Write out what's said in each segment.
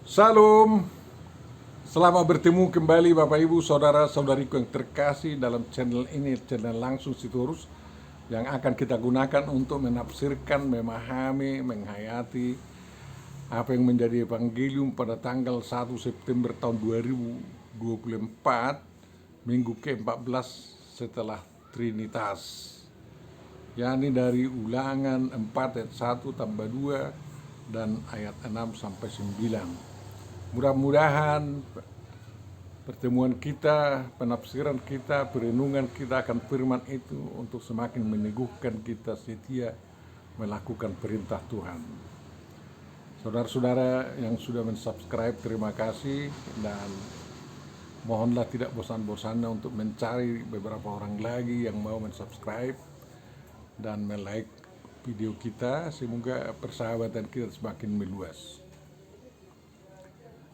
Salam, selamat bertemu kembali Bapak Ibu Saudara-saudariku yang terkasih dalam channel ini, channel Langsung Sitorus yang akan kita gunakan untuk menafsirkan, memahami, menghayati apa yang menjadi evangelium pada tanggal 1 September tahun 2024, minggu ke-14 setelah Trinitas, yakni dari Ulangan 4 ayat 1 tambah 2 dan ayat 6 sampai 9. Mudah-mudahan pertemuan kita, penafsiran kita, perenungan kita akan firman itu untuk semakin meneguhkan kita setia melakukan perintah Tuhan. Saudara-saudara yang sudah mensubscribe, terima kasih, dan mohonlah tidak bosan-bosannya untuk mencari beberapa orang lagi yang mau mensubscribe dan like video kita, semoga persahabatan kita semakin meluas.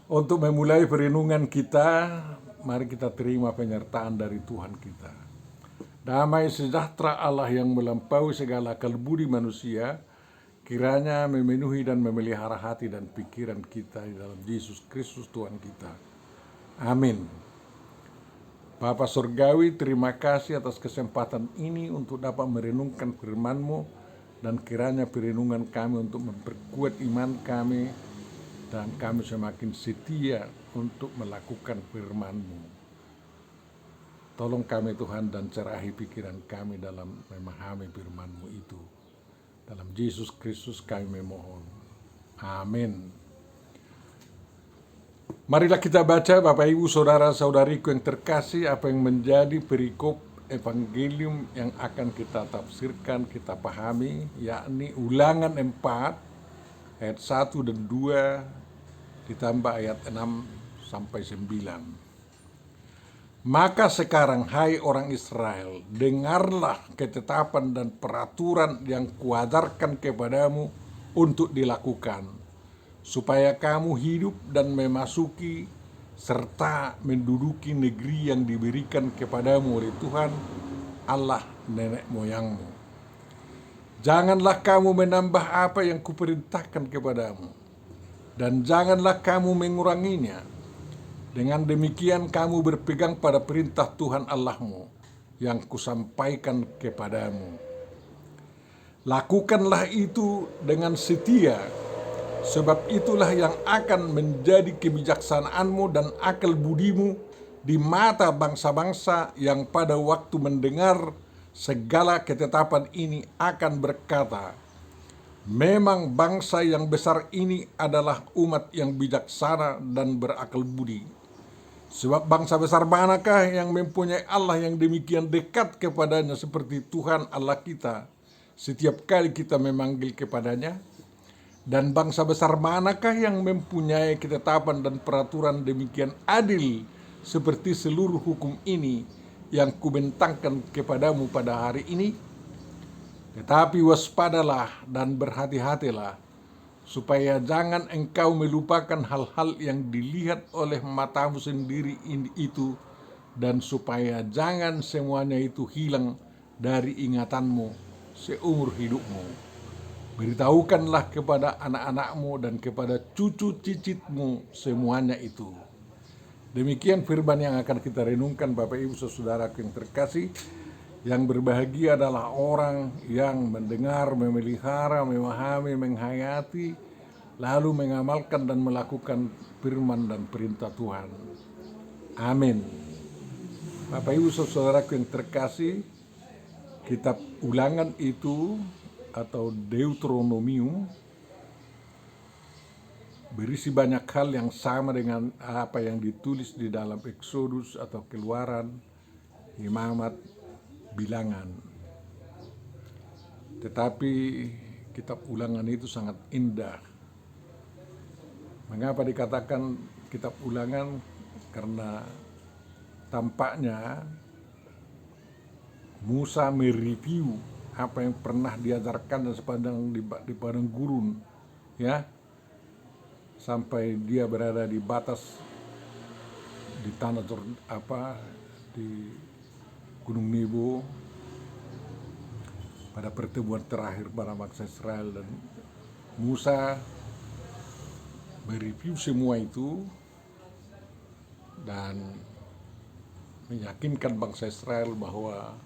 Untuk memulai perenungan kita, mari kita terima penyertaan dari Tuhan kita. Damai sejahtera Allah yang melampaui segala akal budi manusia, kiranya memenuhi dan memelihara hati dan pikiran kita di dalam Yesus Kristus Tuhan kita. Amin. Bapa Surgawi, terima kasih atas kesempatan ini untuk dapat merenungkan firman-Mu, dan kiranya perenungan kami untuk memperkuat iman kami, dan kami semakin setia untuk melakukan firman-Mu. Tolong kami Tuhan dan cerahi pikiran kami dalam memahami firman-Mu itu. Dalam Yesus Kristus kami memohon. Amin. Marilah kita baca Bapak Ibu Saudara-saudariku yang terkasih, apa yang menjadi perikop evangelium yang akan kita tafsirkan, kita pahami, yakni Ulangan 4 ayat 1 dan 2 ditambah ayat 6 sampai 9. Maka sekarang, hai orang Israel, dengarlah ketetapan dan peraturan yang kuajarkan kepadamu untuk dilakukan, supaya kamu hidup dan memasuki serta menduduki negeri yang diberikan kepadamu oleh Tuhan Allah nenek moyangmu. Janganlah kamu menambah apa yang kuperintahkan kepadamu, dan janganlah kamu menguranginya. Dengan demikian kamu berpegang pada perintah Tuhan Allahmu yang kusampaikan kepadamu. Lakukanlah itu dengan setia, sebab itulah yang akan menjadi kebijaksanaanmu dan akal budimu di mata bangsa-bangsa yang pada waktu mendengar segala ketetapan ini akan berkata, memang bangsa yang besar ini adalah umat yang bijaksana dan berakal budi. Sebab bangsa besar manakah yang mempunyai Allah yang demikian dekat kepadanya seperti Tuhan Allah kita setiap kali kita memanggil kepadanya? Dan bangsa besar manakah yang mempunyai ketetapan dan peraturan demikian adil seperti seluruh hukum ini yang kubentangkan kepadamu pada hari ini? Tetapi waspadalah dan berhati-hatilah, supaya jangan engkau melupakan hal-hal yang dilihat oleh matamu sendiri itu, dan supaya jangan semuanya itu hilang dari ingatanmu seumur hidupmu. Beritahukanlah kepada anak-anakmu dan kepada cucu cicitmu semuanya itu. Demikian firman yang akan kita renungkan Bapak Ibu Saudaraku yang terkasih. Yang berbahagia adalah orang yang mendengar, memelihara, memahami, menghayati, lalu mengamalkan dan melakukan firman dan perintah Tuhan. Amin. Bapak Ibu Saudaraku yang terkasih, kitab Ulangan itu atau Deuteronomium berisi banyak hal yang sama dengan apa yang ditulis di dalam Exodus atau Keluaran, Imamat, Bilangan. Tetapi kitab Ulangan itu sangat indah. Mengapa dikatakan kitab Ulangan? Karena tampaknya Musa mereview apa yang pernah diajarkan dan sepanjang di padang gurun, ya, sampai dia berada di batas di tanah di Gunung Nebo pada pertemuan terakhir para bangsa Israel, dan Musa mereview semua itu dan meyakinkan bangsa Israel bahwa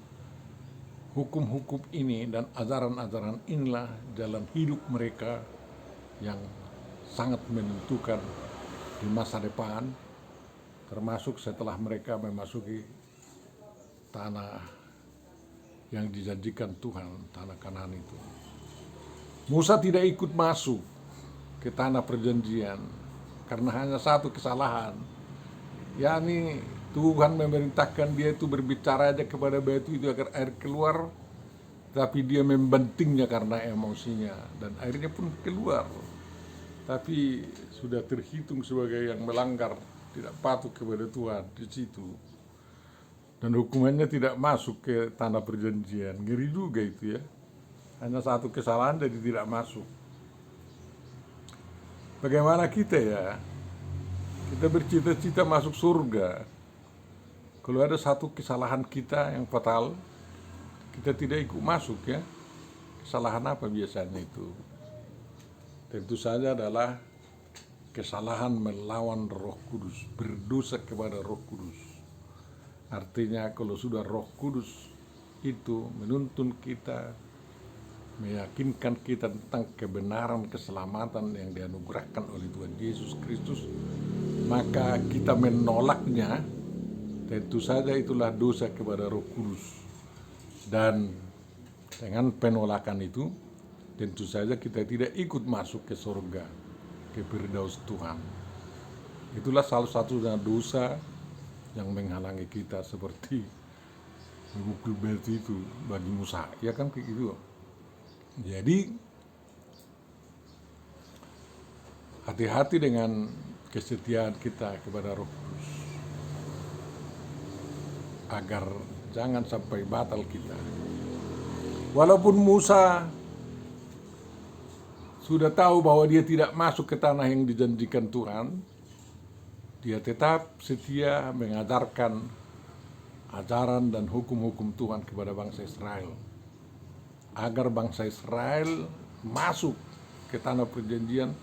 hukum-hukum ini dan ajaran-ajaran inilah jalan hidup mereka yang sangat menentukan di masa depan, termasuk setelah mereka memasuki tanah yang dijanjikan Tuhan, tanah Kanaan itu. Musa tidak ikut masuk ke tanah perjanjian karena hanya satu kesalahan, yakni Tuhan memerintahkan dia itu berbicara aja kepada batu itu agar air keluar, tapi dia membantingnya karena emosinya dan airnya pun keluar. Tapi sudah terhitung sebagai yang melanggar, tidak patuh kepada Tuhan di situ. Dan hukumannya tidak masuk ke tanah perjanjian. Ngeri juga itu ya. Hanya satu kesalahan jadi tidak masuk. Bagaimana kita ya? Kita bercita-cita masuk surga. Kalau ada satu kesalahan kita yang fatal, kita tidak ikut masuk ya. Kesalahan apa biasanya itu? Tentu saja adalah kesalahan melawan Roh Kudus, berdosa kepada Roh Kudus. Artinya kalau sudah Roh Kudus itu menuntun kita, meyakinkan kita tentang kebenaran keselamatan yang dianugerahkan oleh Tuhan Yesus Kristus, maka kita menolaknya, tentu saja itulah dosa kepada Roh Kudus. Dan dengan penolakan itu, tentu saja kita tidak ikut masuk ke surga, ke firdaus Tuhan. Itulah salah satu dosa yang menghalangi kita, seperti memukul batu itu bagi Musa, ya kan kayak gitu. Jadi hati-hati dengan kesetiaan kita kepada Roh Kudus, agar jangan sampai batal kita. Walaupun Musa sudah tahu bahwa dia tidak masuk ke tanah yang dijanjikan Tuhan, dia tetap setia mengajarkan ajaran dan hukum-hukum Tuhan kepada bangsa Israel, agar bangsa Israel masuk ke tanah perjanjian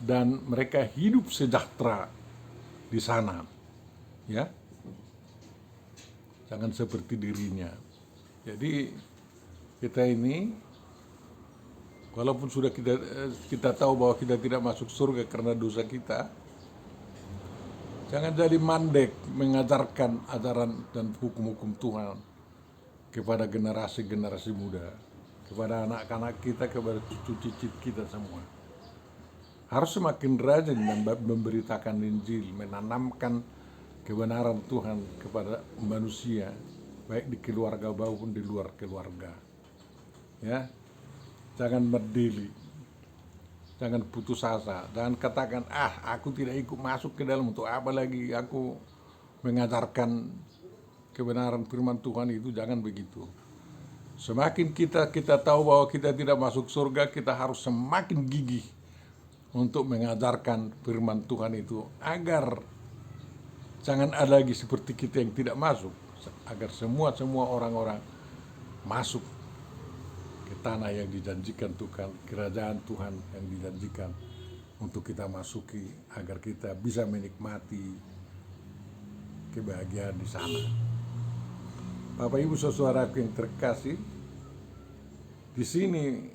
dan mereka hidup sejahtera di sana, ya. Jangan seperti dirinya. Jadi kita ini, walaupun sudah kita tahu bahwa kita tidak masuk surga karena dosa kita, jangan jadi mandek mengajarkan ajaran dan hukum-hukum Tuhan kepada generasi-generasi muda, kepada anak-anak kita, kepada cucu-cicit kita semua. Harus semakin rajin memberitakan Injil, menanamkan kebenaran Tuhan kepada manusia, baik di keluarga maupun di luar keluarga. Ya, jangan berdiri, jangan putus asa, jangan katakan, aku tidak ikut masuk ke dalam, untuk apa lagi aku mengajarkan kebenaran firman Tuhan itu. Jangan begitu. Semakin kita tahu bahwa kita tidak masuk surga, kita harus semakin gigih untuk mengajarkan firman Tuhan itu, agar jangan ada lagi seperti kita yang tidak masuk, agar semua orang-orang masuk ke tanah yang dijanjikan Tuhan, kerajaan Tuhan yang dijanjikan untuk kita masuki, agar kita bisa menikmati kebahagiaan di sana. Bapak Ibu saudaraku yang terkasih, di sini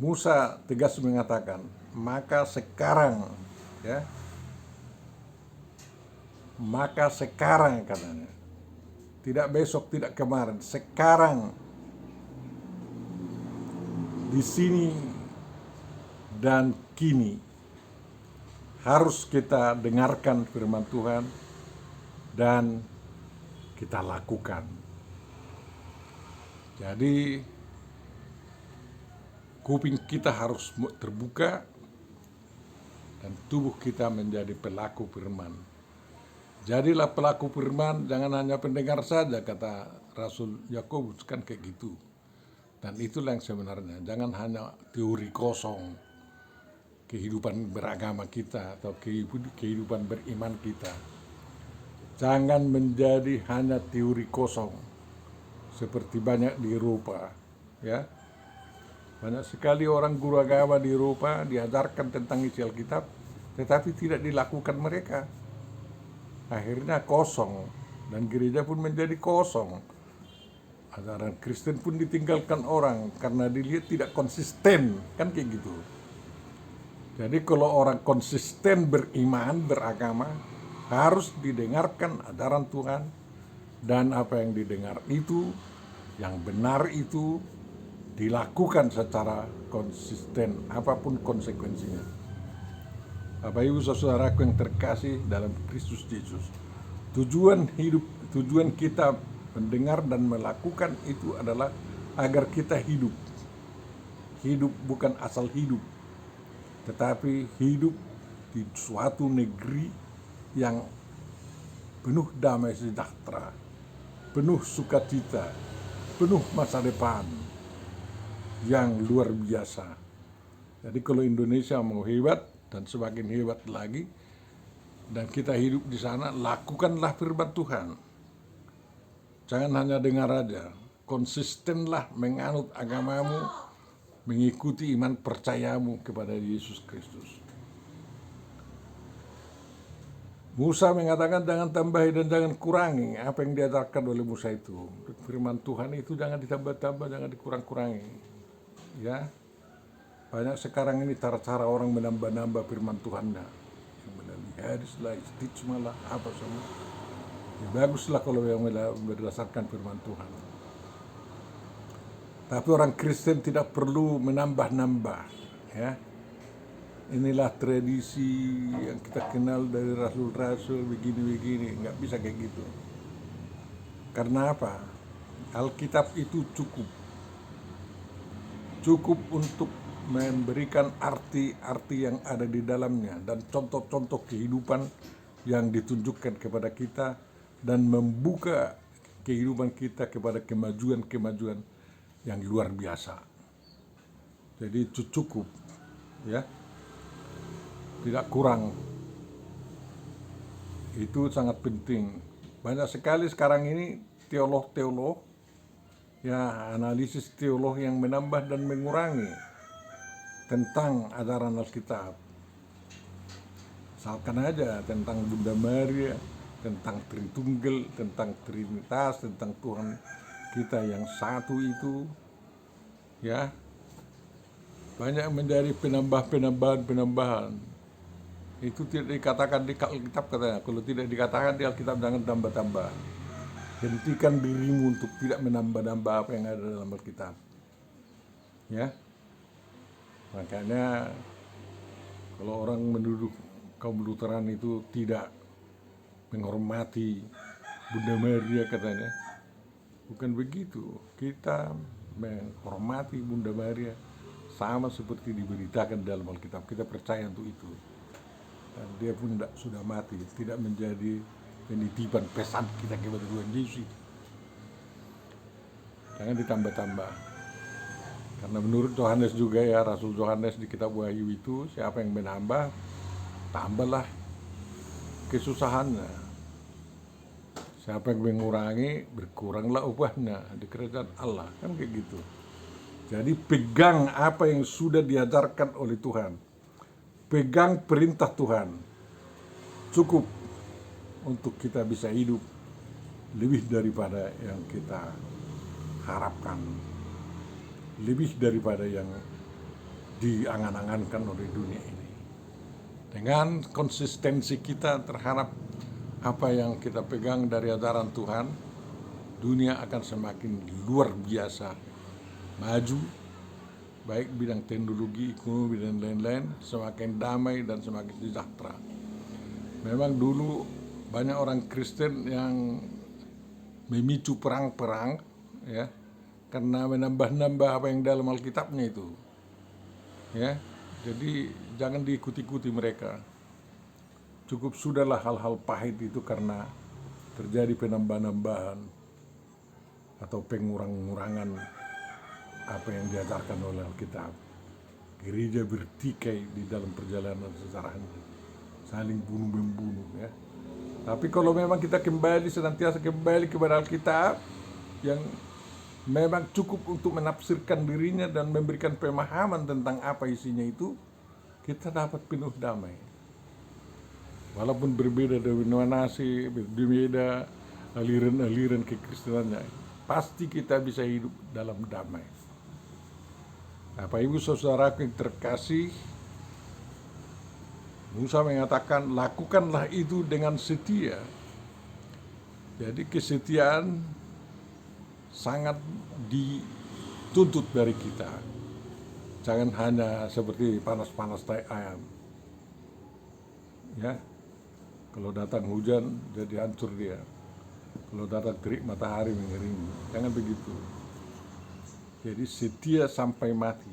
Musa tegas mengatakan, maka sekarang, ya, maka sekarang katanya, tidak besok, tidak kemarin, sekarang, di sini dan kini harus kita dengarkan firman Tuhan dan kita lakukan. Jadi kuping kita harus terbuka dan tubuh kita menjadi pelaku firman. Jadilah pelaku firman, jangan hanya pendengar saja, kata Rasul Yakobus kan kayak gitu. Dan itulah yang sebenarnya, jangan hanya teori kosong kehidupan beragama kita atau kehidupan beriman kita. Jangan menjadi hanya teori kosong seperti banyak di Eropa, ya. Banyak sekali orang guru agama di Eropa diajarkan tentang isi Alkitab, tetapi tidak dilakukan mereka. Akhirnya kosong, dan gereja pun menjadi kosong. Ajaran Kristen pun ditinggalkan orang karena dilihat tidak konsisten, kan kayak gitu. Jadi kalau orang konsisten beriman, beragama, harus didengarkan ajaran Tuhan, dan apa yang didengar itu, yang benar itu, dilakukan secara konsisten apapun konsekuensinya. Bapak Ibu saudaraku yang terkasih dalam Kristus Yesus, tujuan kita mendengar dan melakukan itu adalah agar kita hidup bukan asal hidup, tetapi hidup di suatu negeri yang penuh damai sejahtera, penuh sukacita, penuh masa depan yang luar biasa. Jadi kalau Indonesia mau hebat dan semakin hebat lagi, dan kita hidup di sana, lakukanlah firman Tuhan. Jangan hanya dengar aja, konsistenlah menganut agamamu, mengikuti iman percayamu kepada Yesus Kristus. Musa mengatakan jangan tambahi dan jangan kurangi apa yang diajarkan oleh Musa itu. Firman Tuhan itu jangan ditambah-tambah, jangan dikurang-kurangi. Ya, banyak sekarang ini cara-cara orang menambah-nambah firman Tuhannya, melalui hadis lah, istisma lah, apa semua. Ya, baguslah kalau yang berdasarkan firman Tuhan. Tapi orang Kristen tidak perlu menambah-nambah. Ya, inilah tradisi yang kita kenal dari rasul-rasul begini-begini, nggak bisa kayak gitu. Karena apa? Alkitab itu cukup untuk memberikan arti-arti yang ada di dalamnya dan contoh-contoh kehidupan yang ditunjukkan kepada kita dan membuka kehidupan kita kepada kemajuan-kemajuan yang luar biasa. Jadi itu cukup, ya, tidak kurang. Itu sangat penting. Banyak sekali sekarang ini teolog-teolog, ya, analisis teolog yang menambah dan mengurangi tentang ajaran Alkitab. Misalkan aja tentang Bunda Maria, tentang Tritunggal, tentang Trinitas, tentang Tuhan kita yang satu itu, ya, banyak menjadi penambahan. Itu tidak dikatakan di Alkitab katanya. Kalau tidak dikatakan di Alkitab, jangan tambah-tambah. Hentikan dirimu untuk tidak menambah-nambah apa yang ada dalam Alkitab. Ya, makanya kalau orang menuduh kaum Lutheran itu tidak menghormati Bunda Maria katanya, bukan begitu. Kita menghormati Bunda Maria sama seperti diberitakan dalam Alkitab. Kita percaya untuk itu. Dan dia pun sudah mati, tidak menjadi penitipan pesan kita kepada Tuhan Yesus. Jangan ditambah-tambah. Karena menurut Yohanes juga, ya, Rasul Yohanes di kitab Wahyu itu, siapa yang menambah, tambahlah kesusahannya. Siapa yang mengurangi, berkuranglah upahnya di kerajaan Allah. Kan kayak gitu. Jadi pegang apa yang sudah diajarkan oleh Tuhan. Pegang perintah Tuhan. Cukup untuk kita bisa hidup lebih daripada yang kita harapkan, lebih daripada yang diangan-angankan oleh dunia ini. Dengan konsistensi kita terhadap apa yang kita pegang dari ajaran Tuhan, dunia akan semakin luar biasa maju, baik bidang teknologi, ekonomi, dan lain-lain, semakin damai dan semakin sejahtera. Memang dulu banyak orang Kristen yang memicu perang-perang, ya, karena menambah-nambah apa yang dalam Alkitabnya itu, ya. Jadi jangan diikuti-ikuti mereka. Cukup sudahlah hal-hal pahit itu karena terjadi penambah-nambahan atau pengurang-ngurangan apa yang diajarkan oleh Alkitab. Gereja bertikai di dalam perjalanan sejarahnya, saling bunuh-membunuh, ya. Tapi kalau memang kita senantiasa kembali kepada Alkitab yang memang cukup untuk menafsirkan dirinya dan memberikan pemahaman tentang apa isinya itu, kita dapat penuh damai. Walaupun berbeda denominasi, berbeda aliran-aliran kekristenannya, pasti kita bisa hidup dalam damai. Bapak Ibu saudaraku yang terkasih, Musa mengatakan, lakukanlah itu dengan setia. Jadi kesetiaan sangat dituntut dari kita. Jangan hanya seperti panas-panas tai ayam. Ya, kalau datang hujan jadi hancur dia. Kalau datang terik matahari mengeringi. Jangan begitu. Jadi setia sampai mati,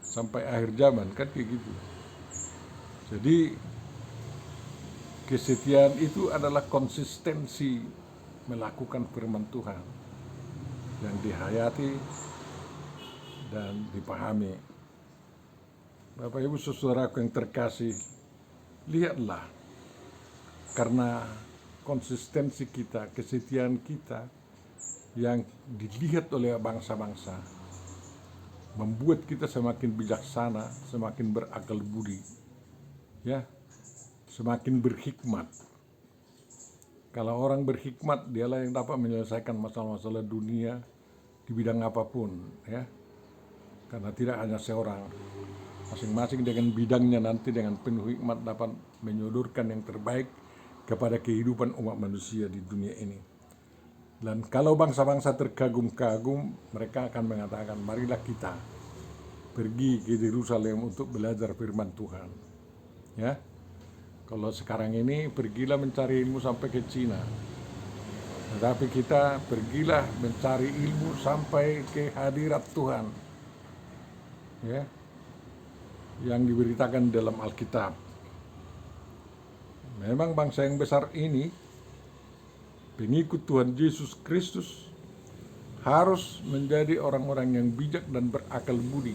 sampai akhir zaman kan kayak gitu. Jadi kesetiaan itu adalah konsistensi melakukan firman Tuhan yang dihayati dan dipahami. Bapak Ibu saudaraku yang terkasih, lihatlah, karena konsistensi kita, kesetiaan kita yang dilihat oleh bangsa-bangsa membuat kita semakin bijaksana, semakin berakal budi, ya, semakin berhikmat. Kalau orang berhikmat, dialah yang dapat menyelesaikan masalah-masalah dunia di bidang apapun, ya. Karena tidak hanya seorang, masing-masing dengan bidangnya nanti dengan penuh hikmat dapat menyodorkan yang terbaik kepada kehidupan umat manusia di dunia ini. Dan kalau bangsa-bangsa terkagum-kagum, mereka akan mengatakan, marilah kita pergi ke Yerusalem untuk belajar firman Tuhan, ya. Kalau sekarang ini pergilah mencari ilmu sampai ke Cina, tetapi kita pergilah mencari ilmu sampai ke hadirat Tuhan, ya, yang diberitakan dalam Alkitab. Memang bangsa yang besar ini, pengikut Tuhan Yesus Kristus, harus menjadi orang-orang yang bijak dan berakal budi.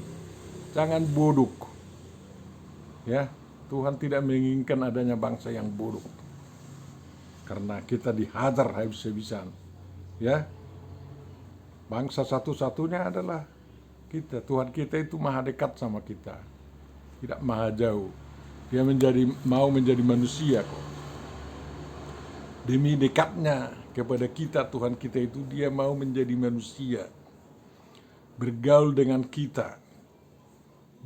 Jangan bodoh, ya. Tuhan tidak menginginkan adanya bangsa yang bodoh, karena kita dihajar habis-habisan, ya. Bangsa satu-satunya adalah kita. Tuhan kita itu maha dekat sama kita, tidak maha jauh. Dia mau menjadi manusia kok. Demi dekatnya kepada kita, Tuhan kita itu, dia mau menjadi manusia, bergaul dengan kita,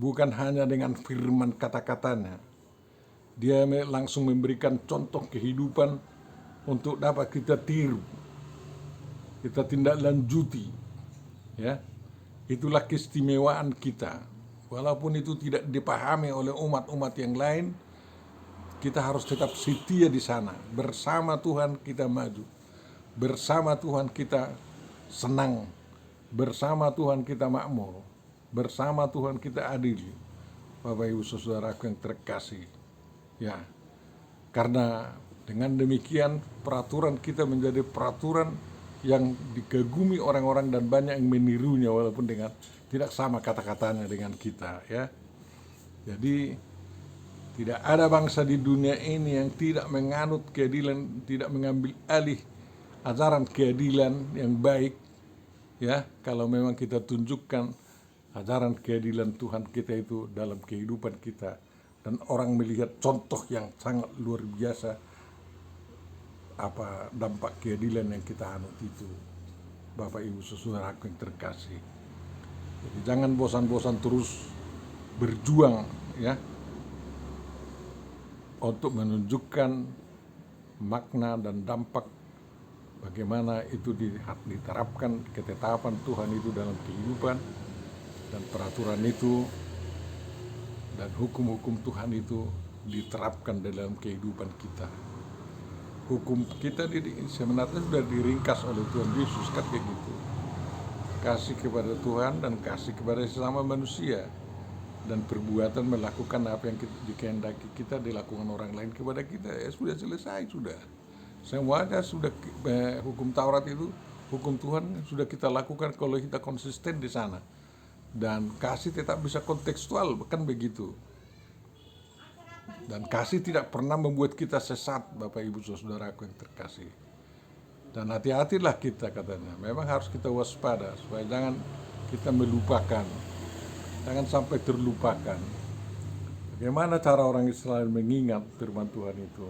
bukan hanya dengan firman kata-katanya. Dia langsung memberikan contoh kehidupan untuk dapat kita tiru, kita tindak lanjuti, ya. Itulah keistimewaan kita. Walaupun itu tidak dipahami oleh umat-umat yang lain, kita harus tetap setia di sana. Bersama Tuhan kita maju, bersama Tuhan kita senang, bersama Tuhan kita makmur, bersama Tuhan kita adil. Bapak Ibu saudaraku yang terkasih, ya, karena dengan demikian peraturan kita menjadi peraturan yang dikagumi orang-orang dan banyak yang menirunya walaupun dengan tidak sama kata-katanya dengan kita, ya. Jadi tidak ada bangsa di dunia ini yang tidak menganut keadilan, tidak mengambil alih ajaran keadilan yang baik, ya. Kalau memang kita tunjukkan ajaran keadilan Tuhan kita itu dalam kehidupan kita, dan orang melihat contoh yang sangat luar biasa apa dampak keadilan yang kita anut itu. Bapak Ibu saudaraku yang terkasih, jadi jangan bosan-bosan terus berjuang, ya, untuk menunjukkan makna dan dampak bagaimana itu diterapkan ketetapan Tuhan itu dalam kehidupan, dan peraturan itu dan hukum-hukum Tuhan itu diterapkan dalam kehidupan kita. Hukum kita sebenarnya sudah diringkas oleh Tuhan Yesus, kan kayak gitu. Kasih kepada Tuhan dan kasih kepada sesama manusia, dan perbuatan melakukan apa yang dikehendaki kita dilakukan orang lain kepada kita, ya sudah selesai, sudah. Semuanya sudah, hukum Taurat itu, hukum Tuhan sudah kita lakukan kalau kita konsisten di sana. Dan kasih tetap bisa kontekstual, kan begitu. Dan kasih tidak pernah membuat kita sesat, Bapak Ibu saudaraku yang terkasih. Dan hati-hatilah kita katanya. Memang harus kita waspada supaya jangan kita melupakan. Jangan sampai terlupakan. Bagaimana cara orang Israel mengingat firman Tuhan itu?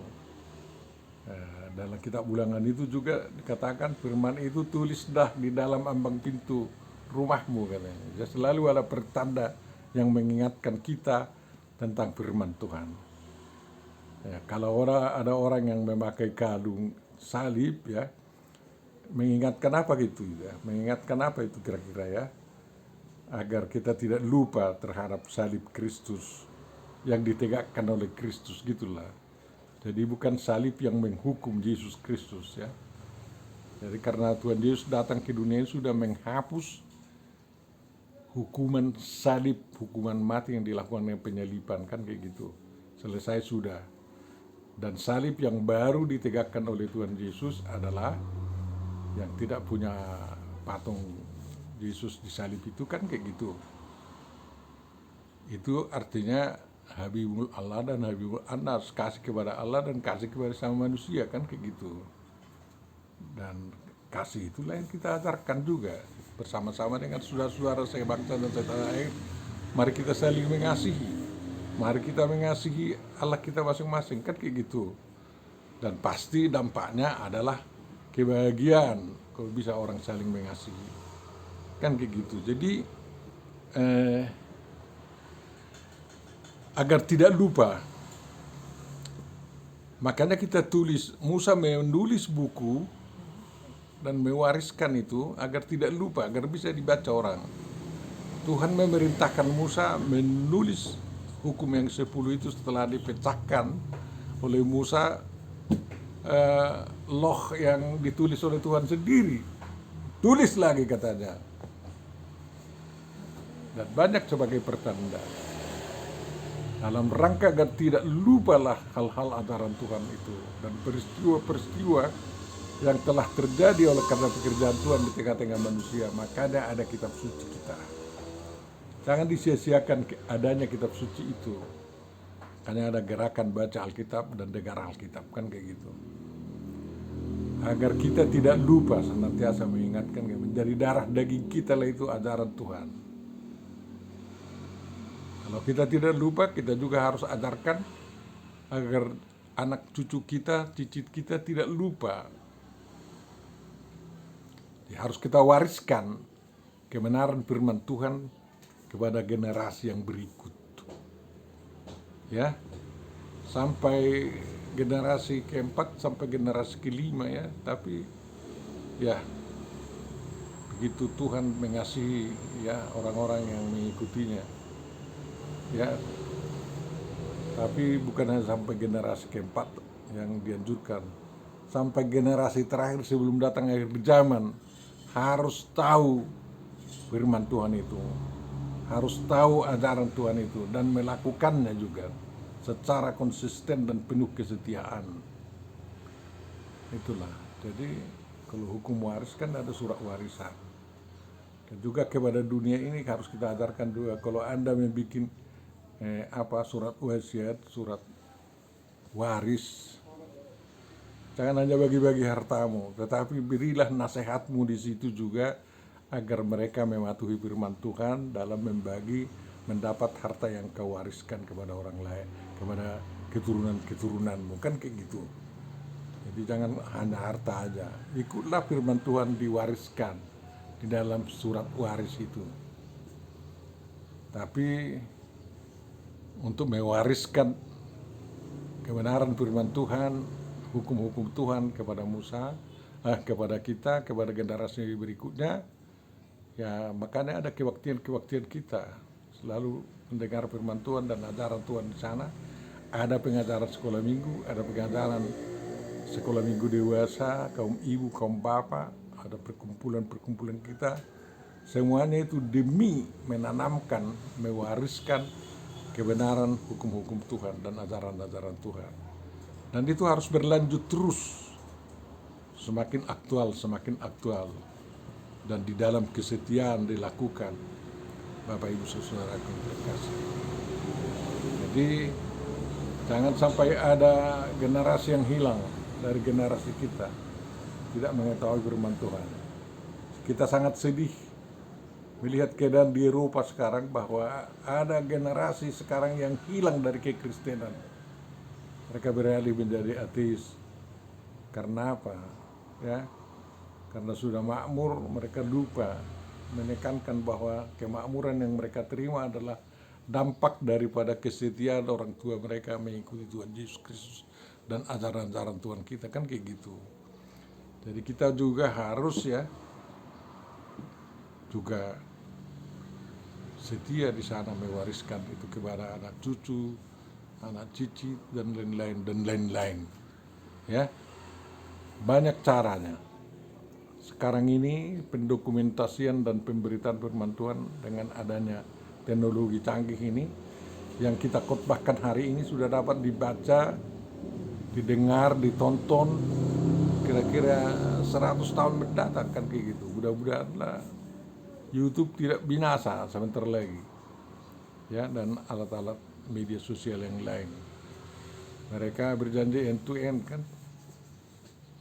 Dalam kitab Ulangan itu juga dikatakan firman itu tulis dah di dalam ambang pintu rumahmu katanya. Ya, selalu ada pertanda yang mengingatkan kita tentang firman Tuhan. Ya, kalau ada orang yang memakai kalung salib ya, mengingatkan apa gitu ya? Mengingatkan apa itu kira-kira ya? Agar kita tidak lupa terhadap salib Kristus yang ditegakkan oleh Kristus gitulah. Jadi bukan salib yang menghukum Yesus Kristus ya. Jadi karena Tuhan Yesus datang ke dunia ini sudah menghapus hukuman salib, hukuman mati yang dilakukan dengan penyaliban kan kayak gitu. Selesai sudah. Dan salib yang baru ditegakkan oleh Tuhan Yesus adalah yang tidak punya patung Yesus disalib itu kan kayak gitu. Itu artinya Habibul Allah dan Habibul Anas, kasih kepada Allah dan kasih kepada sama manusia kan kayak gitu. Dan kasih itulah yang kita ajarkan juga bersama-sama dengan saudara-saudara sebangsa dan setanah air. Mari kita saling mengasihi. Mari kita mengasihi Allah kita masing-masing kan kayak gitu. Dan pasti dampaknya adalah kebahagiaan kalau bisa orang saling mengasihi. Kan kayak gitu. Jadi agar tidak lupa, makanya kita tulis, Musa menulis buku dan mewariskan itu agar tidak lupa, agar bisa dibaca orang. Tuhan memerintahkan Musa menulis hukum yang 10 itu setelah dipecahkan oleh Musa, loh yang ditulis oleh Tuhan sendiri, tulis lagi katanya. Dan banyak sebagai pertanda. Dalam rangka agar tidak lupalah hal-hal ajaran Tuhan itu dan peristiwa-peristiwa yang telah terjadi oleh karena pekerjaan Tuhan di tengah-tengah manusia, makanya ada kitab suci kita. Jangan disia-siakan adanya kitab suci itu. Hanya ada gerakan baca Alkitab dan dengar Alkitab kan kayak gitu. Agar kita tidak lupa senantiasa mengingatkan menjadi darah daging kita lah itu ajaran Tuhan. Kalau kita tidak lupa, kita juga harus ajarkan agar anak cucu kita, cicit kita tidak lupa. Ya, harus kita wariskan kebenaran firman Tuhan kepada generasi yang berikut. Ya, sampai generasi keempat, sampai generasi kelima ya. Tapi ya, begitu Tuhan mengasihi ya orang-orang yang mengikutinya. Ya, tapi bukan hanya sampai generasi keempat yang dianjurkan, sampai generasi terakhir sebelum datang akhir zaman harus tahu firman Tuhan itu, harus tahu ajaran Tuhan itu dan melakukannya juga secara konsisten dan penuh kesetiaan. Itulah. Jadi kalau hukum waris kan ada surat warisan. Dan juga kepada dunia ini harus kita ajarkan juga, kalau Anda membuat surat wasiat, surat waris, jangan hanya bagi-bagi hartamu, tetapi berilah nasihatmu di situ juga agar mereka mematuhi firman Tuhan dalam membagi, mendapat harta yang kau wariskan kepada orang lain, kepada keturunan-keturunanmu, kan kayak gitu. Jadi jangan hanya harta aja, ikutlah firman Tuhan diwariskan di dalam surat waris itu. Tapi untuk mewariskan kebenaran firman Tuhan, hukum-hukum Tuhan kepada Musa, kepada kita, kepada generasi berikutnya, ya makanya ada kebaktian-kebaktian kita selalu mendengar firman Tuhan dan ajaran Tuhan di sana. Ada pengajaran sekolah minggu, ada pengajaran sekolah minggu dewasa, kaum ibu, kaum bapak, ada perkumpulan-perkumpulan kita. Semuanya itu demi menanamkan, mewariskan kebenaran hukum-hukum Tuhan dan ajaran-ajaran Tuhan. Dan itu harus berlanjut terus, semakin aktual, dan di dalam kesetiaan dilakukan, Bapak Ibu Saudaraku yang terkasih. Jadi jangan sampai ada generasi yang hilang dari generasi kita. tidak mengetahui firman Tuhan. Kita sangat sedih melihat keadaan di Eropa sekarang bahwa ada generasi sekarang yang hilang dari kekristenan. Mereka beralih menjadi ateis. Karena apa? Ya, karena sudah makmur, mereka lupa menekankan bahwa kemakmuran yang mereka terima adalah dampak daripada kesetiaan orang tua mereka mengikuti Tuhan Yesus Kristus dan ajaran-ajaran Tuhan kita, kan kayak gitu. Jadi kita juga harus juga setia di sana mewariskan itu kepada anak cucu, anak cicit dan lain-lain ya. Banyak caranya. Sekarang ini pendokumentasian dan pemberitaan firman Tuhan dengan adanya teknologi canggih ini yang kita khotbahkan hari ini sudah dapat dibaca, didengar, ditonton kira-kira 100 tahun mendatang, kan kayak gitu. Mudah-mudahanlah YouTube tidak binasa sebentar lagi ya, dan alat-alat media sosial yang lain. Mereka berjanji end to end kan,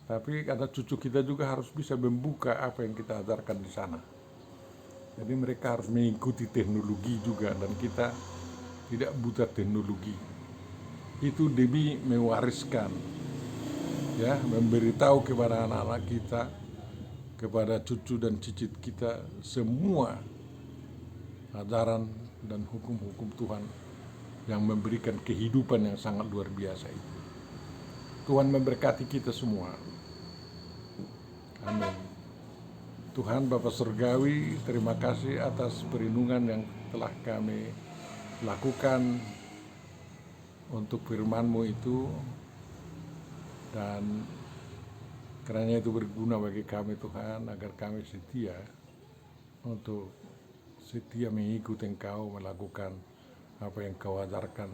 tapi karena cucu kita juga harus bisa membuka apa yang kita ajarkan di sana. Jadi mereka harus mengikuti teknologi juga, dan kita tidak buta teknologi. Itu demi mewariskan ya, memberitahu kepada anak-anak kita, kepada cucu dan cicit kita semua ajaran dan hukum-hukum Tuhan yang memberikan kehidupan yang sangat luar biasa itu. Tuhan memberkati kita semua. Amin. Tuhan Bapa Surgawi, terima kasih atas perlindungan yang telah kami lakukan untuk firman-Mu itu, dan karena itu berguna bagi kami Tuhan, agar kami setia mengikuti Engkau, melakukan apa yang Kau ajarkan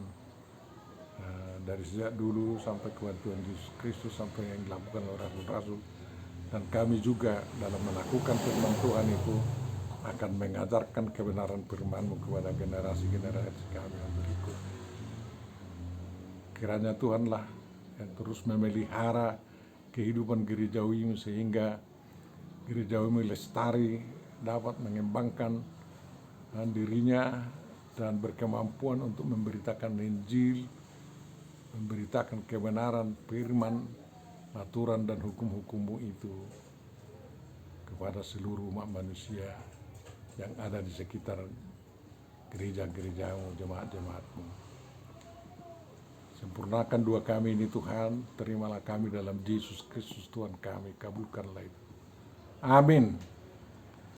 dari sejak dulu sampai kepada Tuhan Yesus Kristus, sampai yang dilakukan oleh rasul-rasul. Dan kami juga dalam melakukan firman Tuhan itu akan mengajarkan kebenaran firman-Mu kepada generasi-generasi kami yang berikut. Kiranya Tuhanlah yang terus memelihara kehidupan gerejawi sehingga gerejawi lestari, dapat mengembangkan dirinya dan berkemampuan untuk memberitakan Injil, memberitakan kebenaran firman, aturan dan hukum-hukum-Mu itu kepada seluruh umat manusia yang ada di sekitar gereja-gereja-Mu, jemaat-jemaat-Mu. Sempurnakan doa kami ini Tuhan, terimalah kami dalam Yesus Kristus Tuhan kami, kabulkanlah itu. Amin.